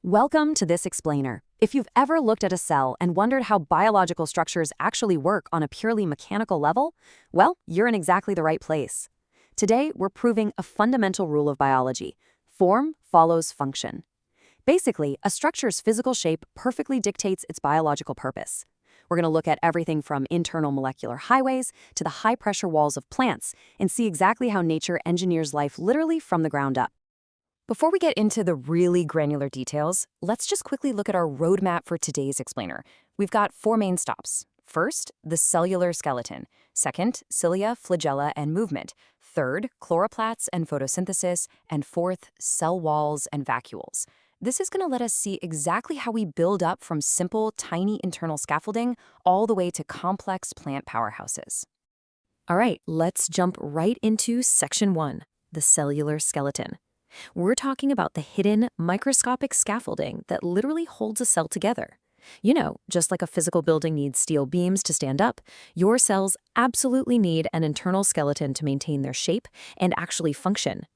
Welcome to this explainer. If you've ever looked at a cell and wondered how biological structures actually work on a purely mechanical level, well, you're in exactly the right place. Today, we're proving a fundamental rule of biology: form follows function. Basically, a structure's physical shape perfectly dictates its biological purpose. We're going to look at everything from internal molecular highways to the high-pressure walls of plants and see exactly how nature engineers life literally from the ground up. Before we get into the really granular details, let's just quickly look at our roadmap for today's explainer. We've got four main stops. First, the cellular skeleton. Second, cilia, flagella, and movement. Third, chloroplasts and photosynthesis. And fourth, cell walls and vacuoles. This is going to let us see exactly how we build up from simple, tiny internal scaffolding all the way to complex plant powerhouses. All right, let's jump right into Section 1, the cellular skeleton. We're talking about the hidden microscopic scaffolding that literally holds a cell together. You know, just like a physical building needs steel beams to stand up, your cells absolutely need an internal skeleton to maintain their shape and actually function.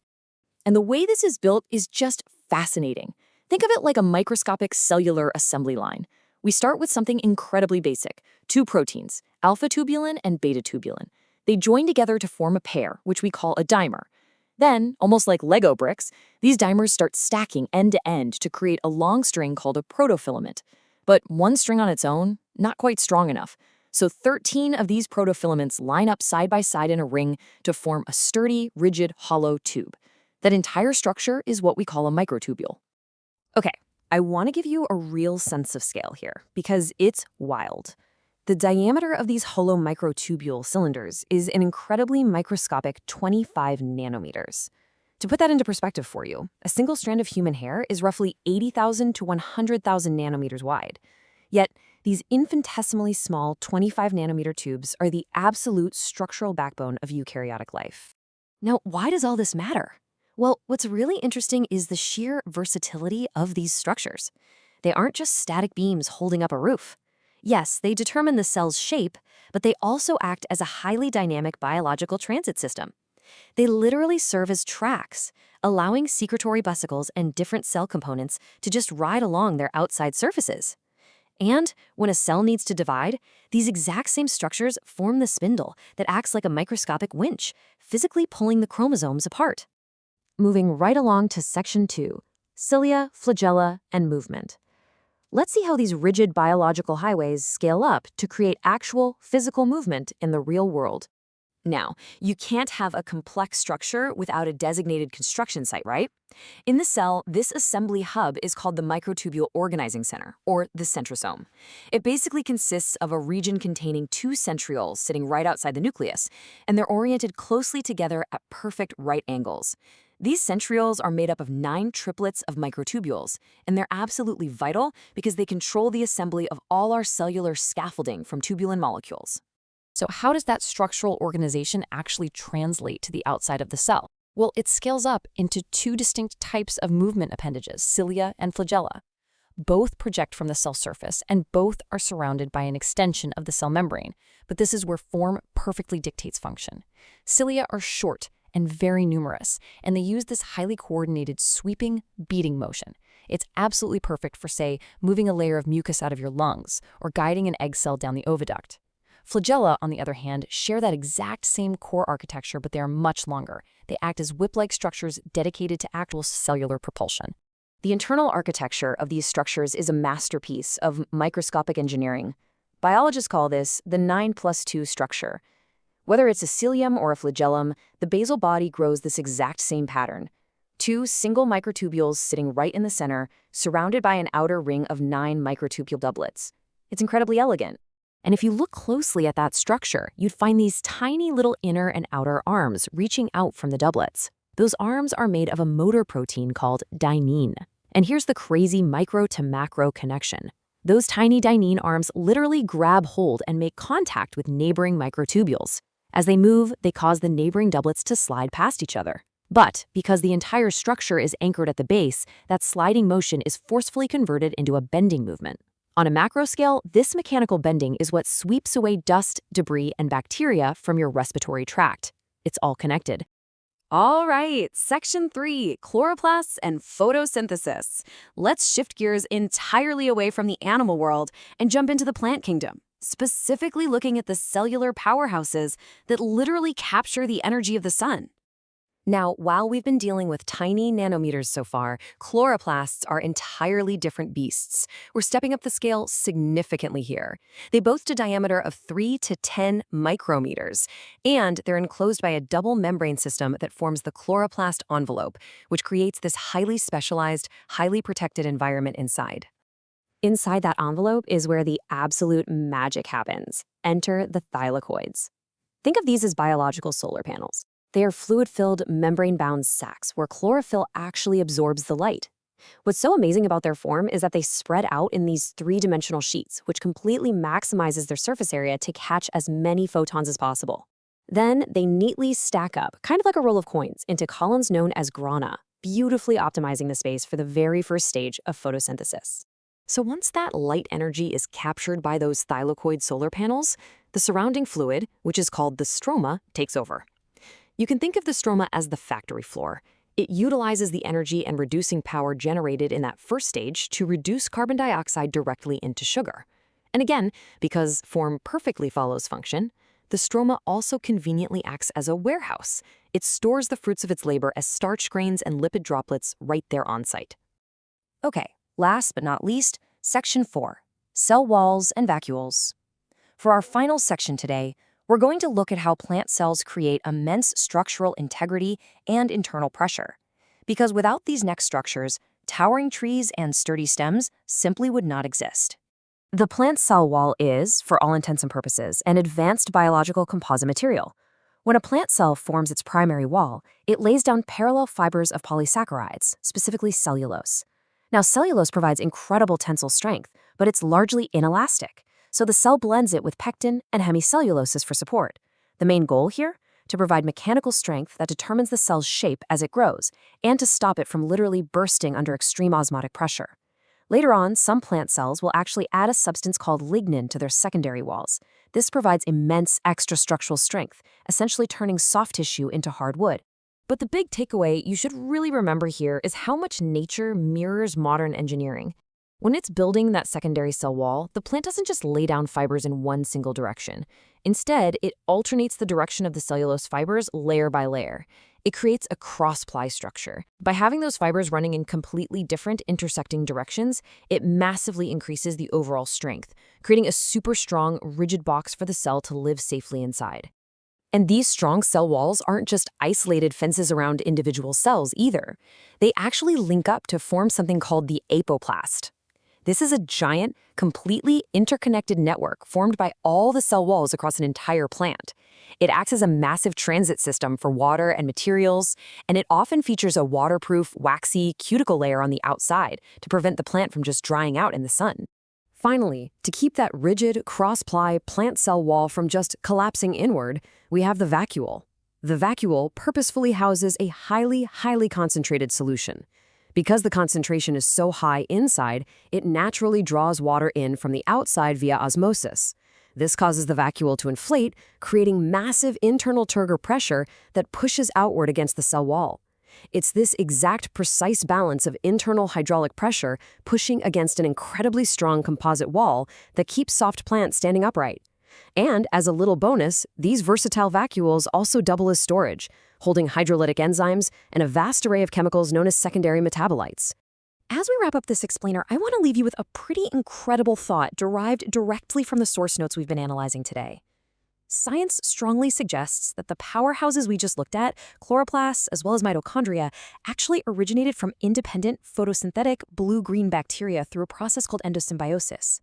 And the way this is built is just fascinating. Think of it like a microscopic cellular assembly line. We start with something incredibly basic: two proteins, alpha-tubulin and beta-tubulin. They join together to form a pair, which we call a dimer. Then, almost like Lego bricks, these dimers start stacking end to end to create a long string called a protofilament. But one string on its own, not quite strong enough. So 13 of these protofilaments line up side by side in a ring to form a sturdy, rigid, hollow tube. That entire structure is what we call a microtubule. Okay, I want to give you a real sense of scale here, because it's wild. The diameter of these hollow microtubule cylinders is an incredibly microscopic 25 nanometers. To put that into perspective for you, a single strand of human hair is roughly 80,000 to 100,000 nanometers wide. Yet, these infinitesimally small 25 nanometer tubes are the absolute structural backbone of eukaryotic life. Now, why does all this matter? Well, what's really interesting is the sheer versatility of these structures. They aren't just static beams holding up a roof. Yes, they determine the cell's shape, but they also act as a highly dynamic biological transit system. They literally serve as tracks, allowing secretory vesicles and different cell components to just ride along their outside surfaces. And when a cell needs to divide, these exact same structures form the spindle that acts like a microscopic winch, physically pulling the chromosomes apart. Moving right along to Section 2, cilia, flagella, and movement. Let's see how these rigid biological highways scale up to create actual physical movement in the real world. Now, you can't have a complex structure without a designated construction site, right? In the cell, this assembly hub is called the microtubule organizing center, or the centrosome. It basically consists of a region containing two centrioles sitting right outside the nucleus, and they're oriented closely together at perfect right angles. These centrioles are made up of 9 triplets of microtubules, and they're absolutely vital because they control the assembly of all our cellular scaffolding from tubulin molecules. So how does that structural organization actually translate to the outside of the cell? Well, it scales up into two distinct types of movement appendages, cilia and flagella. Both project from the cell surface, and both are surrounded by an extension of the cell membrane, but this is where form perfectly dictates function. Cilia are short and very numerous, and they use this highly coordinated sweeping, beating motion. It's absolutely perfect for, say, moving a layer of mucus out of your lungs or guiding an egg cell down the oviduct. Flagella, on the other hand, share that exact same core architecture, but they are much longer. They act as whip-like structures dedicated to actual cellular propulsion. The internal architecture of these structures is a masterpiece of microscopic engineering. Biologists call this the 9+2 structure. Whether it's a cilium or a flagellum, the basal body grows this exact same pattern. 2 single microtubules sitting right in the center, surrounded by an outer ring of 9 microtubule doublets. It's incredibly elegant. And if you look closely at that structure, you'd find these tiny little inner and outer arms reaching out from the doublets. Those arms are made of a motor protein called dynein. And here's the crazy micro to macro connection. Those tiny dynein arms literally grab hold and make contact with neighboring microtubules. As they move, they cause the neighboring doublets to slide past each other. But because the entire structure is anchored at the base, that sliding motion is forcefully converted into a bending movement. On a macro scale, this mechanical bending is what sweeps away dust, debris, and bacteria from your respiratory tract. It's all connected. All right, Section 3, chloroplasts and photosynthesis. Let's shift gears entirely away from the animal world and jump into the plant kingdom, specifically looking at the cellular powerhouses that literally capture the energy of the sun. Now, while we've been dealing with tiny nanometers so far, chloroplasts are entirely different beasts. We're stepping up the scale significantly here. They boast a diameter of 3 to 10 micrometers, and they're enclosed by a double membrane system that forms the chloroplast envelope, which creates this highly specialized, highly protected environment inside. Inside that envelope is where the absolute magic happens. Enter the thylakoids. Think of these as biological solar panels. They are fluid-filled, membrane-bound sacs where chlorophyll actually absorbs the light. What's so amazing about their form is that they spread out in these three-dimensional sheets, which completely maximizes their surface area to catch as many photons as possible. Then they neatly stack up, kind of like a roll of coins, into columns known as grana, beautifully optimizing the space for the very first stage of photosynthesis. So once that light energy is captured by those thylakoid solar panels, the surrounding fluid, which is called the stroma, takes over. You can think of the stroma as the factory floor. It utilizes the energy and reducing power generated in that first stage to reduce carbon dioxide directly into sugar. And again, because form perfectly follows function, the stroma also conveniently acts as a warehouse. It stores the fruits of its labor as starch grains and lipid droplets right there on site. Okay, last but not least, Section 4, cell walls and vacuoles. For our final section today, we're going to look at how plant cells create immense structural integrity and internal pressure. Because without these next structures, towering trees and sturdy stems simply would not exist. The plant cell wall is, for all intents and purposes, an advanced biological composite material. When a plant cell forms its primary wall, it lays down parallel fibers of polysaccharides, specifically cellulose. Now, cellulose provides incredible tensile strength, but it's largely inelastic. So the cell blends it with pectin and hemicellulosis for support. The main goal here? To provide mechanical strength that determines the cell's shape as it grows, and to stop it from literally bursting under extreme osmotic pressure. Later on, some plant cells will actually add a substance called lignin to their secondary walls. This provides immense extra structural strength, essentially turning soft tissue into hard wood. But the big takeaway you should really remember here is how much nature mirrors modern engineering. When it's building that secondary cell wall, the plant doesn't just lay down fibers in one single direction. Instead, it alternates the direction of the cellulose fibers layer by layer. It creates a cross-ply structure. By having those fibers running in completely different intersecting directions, it massively increases the overall strength, creating a super strong, rigid box for the cell to live safely inside. And these strong cell walls aren't just isolated fences around individual cells either. They actually link up to form something called the apoplast. This is a giant, completely interconnected network formed by all the cell walls across an entire plant. It acts as a massive transit system for water and materials, and it often features a waterproof, waxy cuticle layer on the outside to prevent the plant from just drying out in the sun. Finally, to keep that rigid, cross-ply plant cell wall from just collapsing inward, we have the vacuole. The vacuole purposefully houses a highly concentrated solution. Because the concentration is so high inside, it naturally draws water in from the outside via osmosis. This causes the vacuole to inflate, creating massive internal turgor pressure that pushes outward against the cell wall. It's this exact precise balance of internal hydraulic pressure pushing against an incredibly strong composite wall that keeps soft plants standing upright. And as a little bonus, these versatile vacuoles also double as storage, holding hydrolytic enzymes and a vast array of chemicals known as secondary metabolites. As we wrap up this explainer, I want to leave you with a pretty incredible thought derived directly from the source notes we've been analyzing today. Science strongly suggests that the powerhouses we just looked at, chloroplasts as well as mitochondria, actually originated from independent photosynthetic blue-green bacteria through a process called endosymbiosis.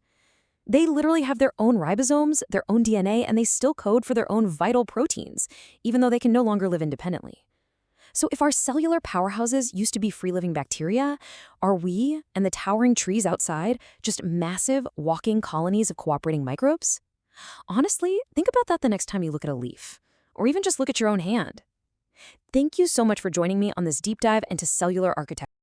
They literally have their own ribosomes, their own DNA, and they still code for their own vital proteins, even though they can no longer live independently. So if our cellular powerhouses used to be free-living bacteria, are we and the towering trees outside just massive walking colonies of cooperating microbes? Honestly, think about that the next time you look at a leaf, or even just look at your own hand. Thank you so much for joining me on this deep dive into cellular architecture.